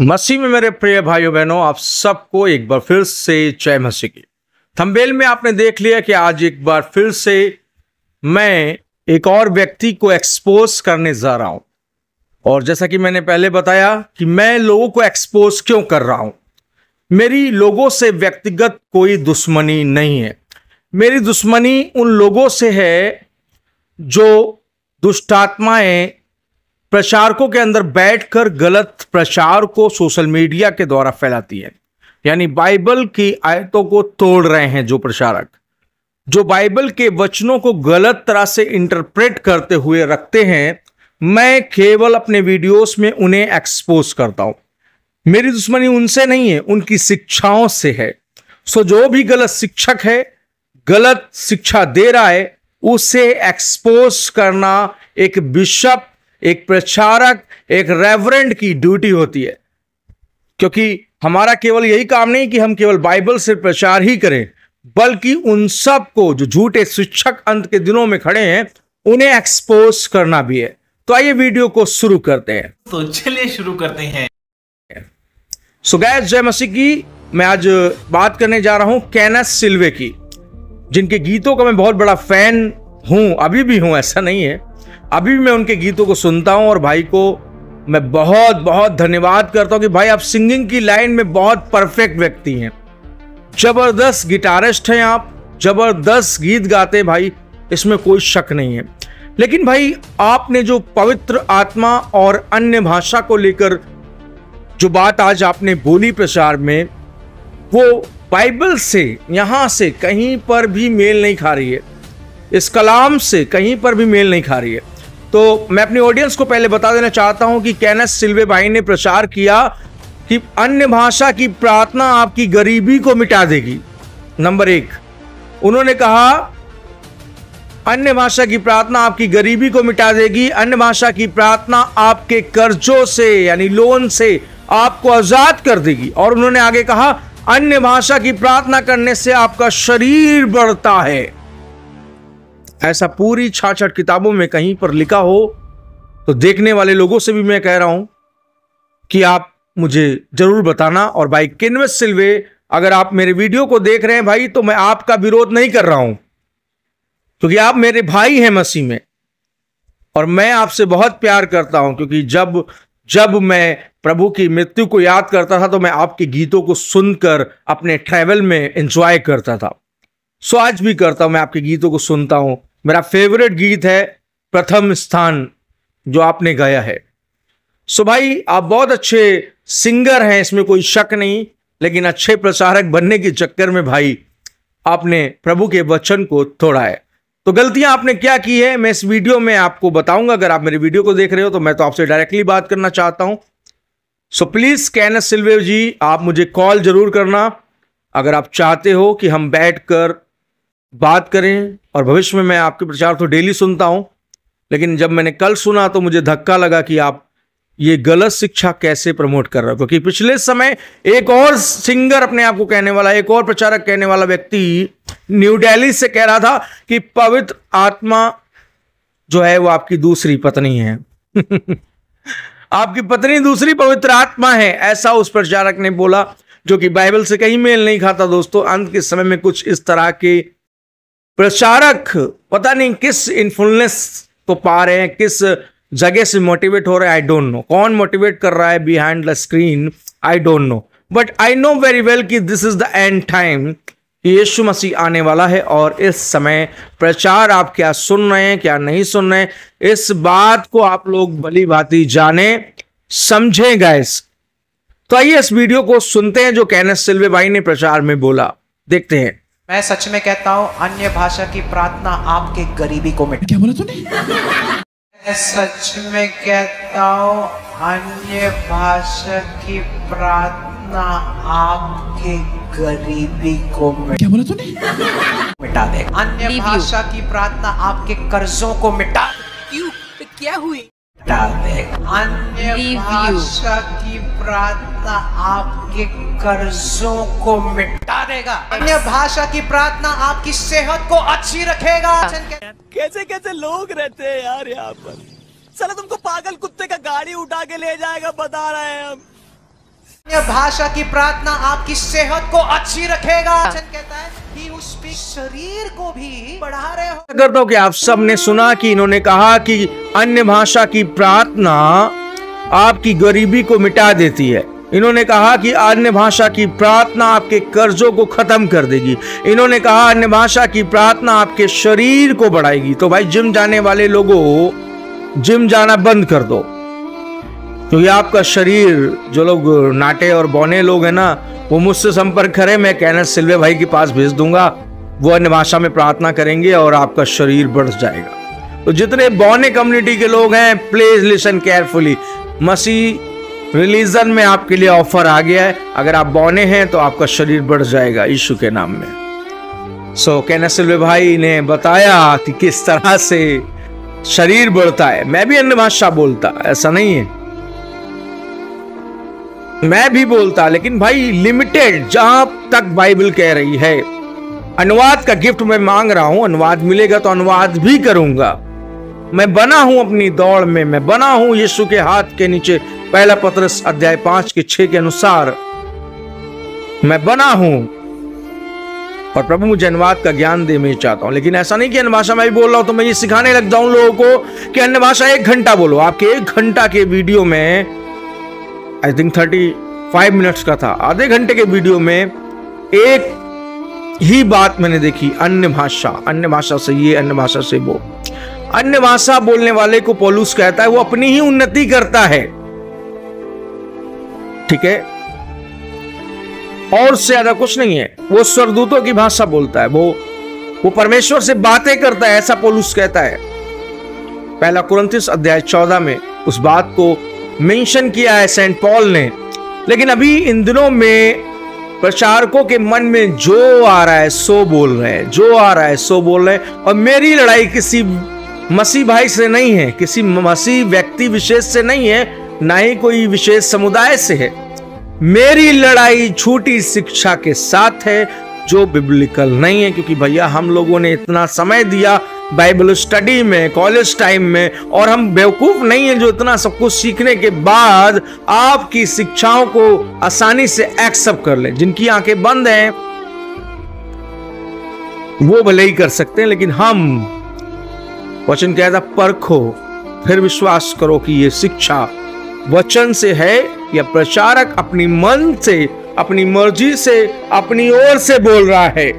मसीह में मेरे प्रिय भाइयों बहनों, आप सबको एक बार फिर से जय मसीह की। थंबनेल में आपने देख लिया कि आज एक बार फिर से मैं एक और व्यक्ति को एक्सपोज करने जा रहा हूं। और जैसा कि मैंने पहले बताया कि मैं लोगों को एक्सपोज क्यों कर रहा हूं। मेरी लोगों से व्यक्तिगत कोई दुश्मनी नहीं है। मेरी दुश्मनी उन लोगों से है जो दुष्टात्माएं प्रचारकों के अंदर बैठकर गलत प्रचार को सोशल मीडिया के द्वारा फैलाती है। यानी बाइबल की आयतों को तोड़ रहे हैं जो प्रचारक, जो बाइबल के वचनों को गलत तरह से इंटरप्रेट करते हुए रखते हैं। मैं केवल अपने वीडियोस में उन्हें एक्सपोज करता हूं। मेरी दुश्मनी उनसे नहीं है, उनकी शिक्षाओं से है। सो जो भी गलत शिक्षक है, गलत शिक्षा दे रहा है, उसे एक्सपोज करना एक बिशप, एक प्रचारक, एक रेवरेंड की ड्यूटी होती है। क्योंकि हमारा केवल यही काम नहीं कि हम केवल बाइबल से प्रचार ही करें, बल्कि उन सब को जो झूठे शिक्षक अंत के दिनों में खड़े हैं, उन्हें एक्सपोज करना भी है। तो आइए वीडियो को शुरू करते हैं। तो चलिए शुरू करते हैं। सो गाइस, जय मसीह की। मैं आज बात करने जा रहा हूं केनेथ सिल्वे की, जिनके गीतों का मैं बहुत बड़ा फैन हूं, अभी भी हूं, ऐसा नहीं है। अभी भी मैं उनके गीतों को सुनता हूं और भाई को मैं बहुत बहुत धन्यवाद करता हूं कि भाई आप सिंगिंग की लाइन में बहुत परफेक्ट व्यक्ति हैं। जबरदस्त गिटारिस्ट हैं आप, जबरदस्त गीत गाते हैं भाई, इसमें कोई शक नहीं है। लेकिन भाई आपने जो पवित्र आत्मा और अन्य भाषा को लेकर जो बात आज आपने बोली प्रचार में, वो बाइबल से यहां से कहीं पर भी मेल नहीं खा रही है। इस कलाम से कहीं पर भी मेल नहीं खा रही है। तो मैं अपनी ऑडियंस को पहले बता देना चाहता हूं कि केनेथ सिल्वे भाई ने प्रचार किया कि अन्य भाषा की प्रार्थना आपकी गरीबी को मिटा देगी। नंबर 1, उन्होंने कहा अन्य भाषा की प्रार्थना आपकी गरीबी को मिटा देगी। अन्य भाषा की प्रार्थना आपके कर्जों से यानी लोन से आपको आजाद कर देगी। और उन्होंने आगे कहा अन्य भाषा की प्रार्थना करने से आपका शरीर बढ़ता है। ऐसा पूरी 66 किताबों में कहीं पर लिखा हो तो देखने वाले लोगों से भी मैं कह रहा हूं कि आप मुझे जरूर बताना। और भाई केनेथ सिल्वे, अगर आप मेरे वीडियो को देख रहे हैं भाई, तो मैं आपका विरोध नहीं कर रहा हूं, क्योंकि आप मेरे भाई हैं मसीह में और मैं आपसे बहुत प्यार करता हूं। क्योंकि जब मैं प्रभु की मृत्यु को याद करता था तो मैं आपके गीतों को सुनकर अपने ट्रैवल में एंजॉय करता था। सो आज भी करता हूं, मैं आपके गीतों को सुनता हूं। मेरा फेवरेट गीत है प्रथम स्थान, जो आपने गाया है। सो भाई आप बहुत अच्छे सिंगर हैं, इसमें कोई शक नहीं। लेकिन अच्छे प्रचारक बनने के चक्कर में भाई आपने प्रभु के वचन को तोड़ा है। तो गलतियां आपने क्या की है, मैं इस वीडियो में आपको बताऊंगा। अगर आप मेरे वीडियो को देख रहे हो तो मैं तो आपसे डायरेक्टली बात करना चाहता हूं। सो प्लीज केनेथ सिल्वे जी, आप मुझे कॉल जरूर करना अगर आप चाहते हो कि हम बैठकर बात करें। और भविष्य में मैं आपके प्रचार तो डेली सुनता हूं, लेकिन जब मैंने कल सुना तो मुझे धक्का लगा कि आप ये गलत शिक्षा कैसे प्रमोट कर रहे हो। क्योंकि पिछले समय एक और सिंगर अपने आप को कहने वाला, एक और प्रचारक कहने वाला व्यक्ति न्यू दिल्ली से कह रहा था कि पवित्र आत्मा जो है वो आपकी दूसरी पत्नी है। आपकी पत्नी दूसरी पवित्र आत्मा है, ऐसा उस प्रचारक ने बोला, जो कि बाइबल से कहीं मेल नहीं खाता। दोस्तों, अंत के समय में कुछ इस तरह के प्रचारक पता नहीं किस इन्फ्लुएंस को पा रहे हैं, किस जगह से मोटिवेट हो रहे हैं, आई डोंट नो। कौन मोटिवेट कर रहा है behind the screen, I don't know. But I know very well कि this is the end time, Yeshu Masih आने वाला है। और इस समय प्रचार आप क्या सुन रहे हैं, क्या नहीं सुन रहे हैं, इस बात को आप लोग भली भांति जाने समझें गाइस। तो आइए इस वीडियो को सुनते हैं जो केनेथ सिल्वे भाई ने प्रचार में बोला, देखते हैं। मैं सच में कहता हूँ अन्य भाषा की प्रार्थना आपके गरीबी को मिटा। क्या बोला तूने? मैं सच में कहता हूँ अन्य भाषा की प्रार्थना आपके गरीबी को क्या बोला तूने? मिटा दे। अन्य भाषा की प्रार्थना आपके कर्जों को मिटा। क्यों? क्या हुई? मिटा दे। अन्य भाषा की प्रार्थना आपके कर्जों को मिटा देगा। अन्य भाषा की प्रार्थना आपकी सेहत को अच्छी रखेगा। कैसे कैसे लोग रहते हैं यार यहाँ पर। साला तुमको पागल कुत्ते का गाड़ी उठा के ले जाएगा, बता रहे हैं हम। भाषा की प्रार्थना आपकी सेहत को अच्छी रखेगा। वचन कहता है कि उस शरीर को भी बढ़ा रहे हो। करता हूं कि आप सब ने सुना कि इन्होंने कहा कि अन्य भाषा की प्रार्थना आपकी गरीबी को मिटा देती है। इन्होंने कहा कि अन्य भाषा की प्रार्थना आपके कर्जों को खत्म कर देगी। इन्होंने कहा अन्य भाषा की प्रार्थना आपके शरीर को बढ़ाएगी। तो भाई जिम जाने वाले लोगों, जिम जाना बंद कर दो, क्योंकि आपका शरीर, जो लोग नाटे और बौने लोग हैं ना, वो मुझसे संपर्क करें, मैं केनेथ सिल्वे भाई के पास भेज दूंगा। वो अन्य भाषा में प्रार्थना करेंगे और आपका शरीर बढ़ जाएगा। तो जितने बौने कम्युनिटी के लोग हैं, please listen carefully. Masih religion में आपके लिए ऑफर आ गया है। अगर आप बौने हैं तो आपका शरीर बढ़ जाएगा यीशु के नाम में। केनेथ सिल्वे भाई ने बताया कि किस तरह से शरीर बढ़ता है। मैं भी अन्य भाषा बोलता, ऐसा नहीं है, मैं भी बोलता, लेकिन भाई लिमिटेड, जहां तक बाइबल कह रही है। अनुवाद का गिफ्ट मैं मांग रहा हूं, अनुवाद मिलेगा तो अनुवाद भी करूंगा। मैं बना हूं अपनी दौड़ में, मैं बना हूं यीशु के हाथ के नीचे। पहला पतरस अध्याय 5 के 6 के अनुसार मैं बना हूं, और प्रभु मुझे अनुवाद का ज्ञान दे, मैं चाहता हूं। लेकिन ऐसा नहीं कि अन्य भाषा में भी बोल रहा हूं तो मैं ये सिखाने लग जाऊं लोगों को कि अन्य भाषा 1 घंटा बोलो। आपके 1 घंटा के वीडियो में, आई थिंक 35 मिनट्स का था, आधे घंटे के वीडियो में एक ही बात मैंने देखी, अन्य भाषा से ये, अन्य भाषा से वो। अन्य भाषा बोलने वाले को पौलुस कहता है वो अपनी ही उन्नति करता है, ठीक है, और उससे ज्यादा कुछ नहीं है। वो स्वर्गदूतों की भाषा बोलता है, वो परमेश्वर से बातें करता है, ऐसा पौलुस कहता है। पहला कुरिन्थियों अध्याय 14 में उस बात को मेंशन किया है सेंट पॉल ने। लेकिन अभी इन दिनों में प्रचारकों के मन में जो आ रहा है सो बोल रहे हैं, जो आ रहा है सो बोल रहे हैं। और मेरी लड़ाई किसी मसीह भाई से नहीं है, किसी मसीह व्यक्ति विशेष से नहीं है, ना ही कोई विशेष समुदाय से है। मेरी लड़ाई झूठी शिक्षा के साथ है जो बिब्लिकल नहीं है। क्योंकि भैया हम लोगों ने इतना समय दिया बाइबल स्टडी में, कॉलेज टाइम में, और हम बेवकूफ नहीं है जो इतना सब कुछ सीखने के बाद आपकी शिक्षाओं को आसानी से एक्सेप्ट कर ले। जिनकी आंखें बंद हैं वो भले ही कर सकते हैं, लेकिन हम, वचन कहता परखो फिर विश्वास करो कि ये शिक्षा वचन से है या प्रचारक अपनी मन से, अपनी मर्जी से, अपनी ओर से बोल रहा है।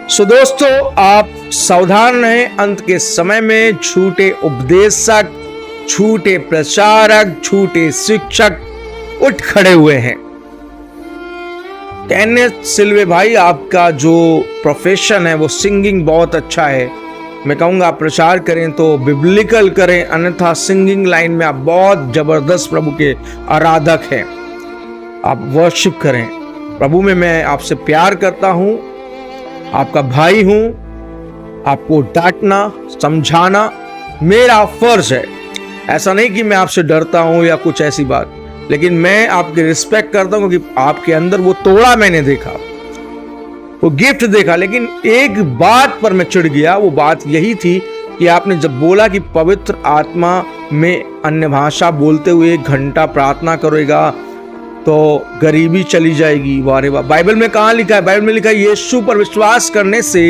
सो दोस्तों, आप सावधान रहें। अंत के समय में झूठे उपदेशक, झूठे प्रचारक, झूठे शिक्षक उठ खड़े हुए हैं। केनेथ सिल्वे भाई, आपका जो प्रोफेशन है वो सिंगिंग बहुत अच्छा है। मैं कहूंगा आप प्रचार करें तो बिब्लिकल करें, अन्यथा सिंगिंग लाइन में आप बहुत जबरदस्त प्रभु के आराधक हैं। आप वर्शिप करें। प्रभु में मैं आपसे प्यार करता हूं, आपका भाई हूं। आपको डांटना, समझाना मेरा फर्ज है। ऐसा नहीं कि मैं आपसे डरता हूं या कुछ ऐसी बात, लेकिन मैं आपकी रिस्पेक्ट करता हूं क्योंकि आपके अंदर वो तोड़ा मैंने देखा, वो गिफ्ट देखा। लेकिन एक बात पर मैं चिढ़ गया, वो बात यही थी कि आपने जब बोला कि पवित्र आत्मा में अन्य भाषा बोलते हुए 1 घंटा प्रार्थना करेगा तो गरीबी चली जाएगी। वारे वाह, बाइबल में कहां लिखा है? बाइबल में लिखा है यीशु पर विश्वास करने से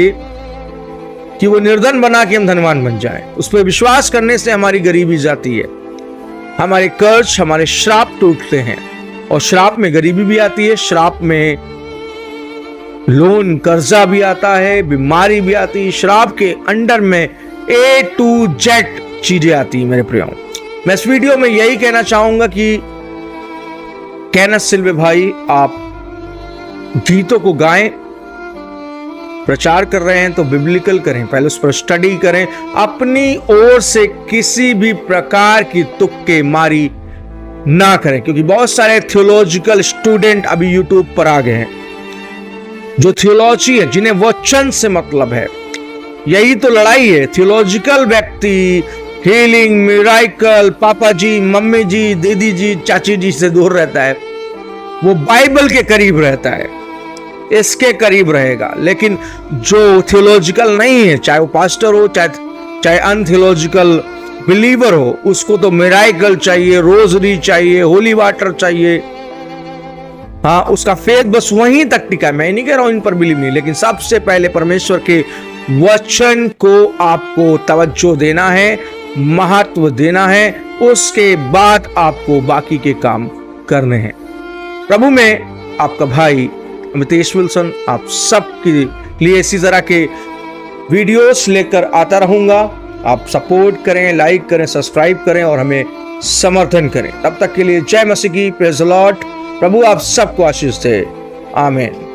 कि वो निर्धन बना के हम धनवान बन जाएं। उस पर विश्वास करने से हमारी गरीबी जाती है, हमारे कर्ज, हमारे श्राप टूटते हैं। और श्राप में गरीबी भी आती है, श्राप में लोन, कर्जा भी आता है, बीमारी भी आती है। श्राप के अंडर में A to Z चीजें आती है। मेरे प्रियो, मैं इस वीडियो में यही कहना चाहूंगा कि केनेथ सिल्वे भाई, आप गीतों को गाएं, प्रचार कर रहे हैं तो बिब्लिकल करें, पहले उस पर स्टडी करें। अपनी ओर से किसी भी प्रकार की तुक्के मारी ना करें, क्योंकि बहुत सारे थियोलॉजिकल स्टूडेंट अभी यूट्यूब पर आ गए हैं जो थियोलॉजी है, जिन्हें वचन से मतलब है। यही तो लड़ाई है। थियोलॉजिकल व्यक्ति हीलिंग, मिराइकल, पापा जी, मम्मी जी, दीदी जी, चाची जी से दूर रहता है। वो बाइबल के करीब रहता है, इसके करीब रहेगा। लेकिन जो थियोलॉजिकल नहीं है, चाहे वो पास्टर हो, चाहे अनथियोलॉजिकल बिलीवर हो उसको तो मिराइकल चाहिए, रोजरी चाहिए, होली वाटर चाहिए। हाँ, उसका फेथ बस वहीं तक टिका है। मैं नहीं कह रहा हूं इन पर बिलीव नहीं, लेकिन सबसे पहले परमेश्वर के वचन को आपको तवज्जो देना है, महत्व देना है, उसके बाद आपको बाकी के काम करने हैं। प्रभु में आपका भाई अमितेश विल्सन आप सबके लिए इसी तरह के वीडियोस लेकर आता रहूंगा। आप सपोर्ट करें, लाइक करें, सब्सक्राइब करें और हमें समर्थन करें। तब तक के लिए जय मसीह की, प्रेज़ द लॉर्ड। प्रभु आप सबको आशीष दे। आमीन।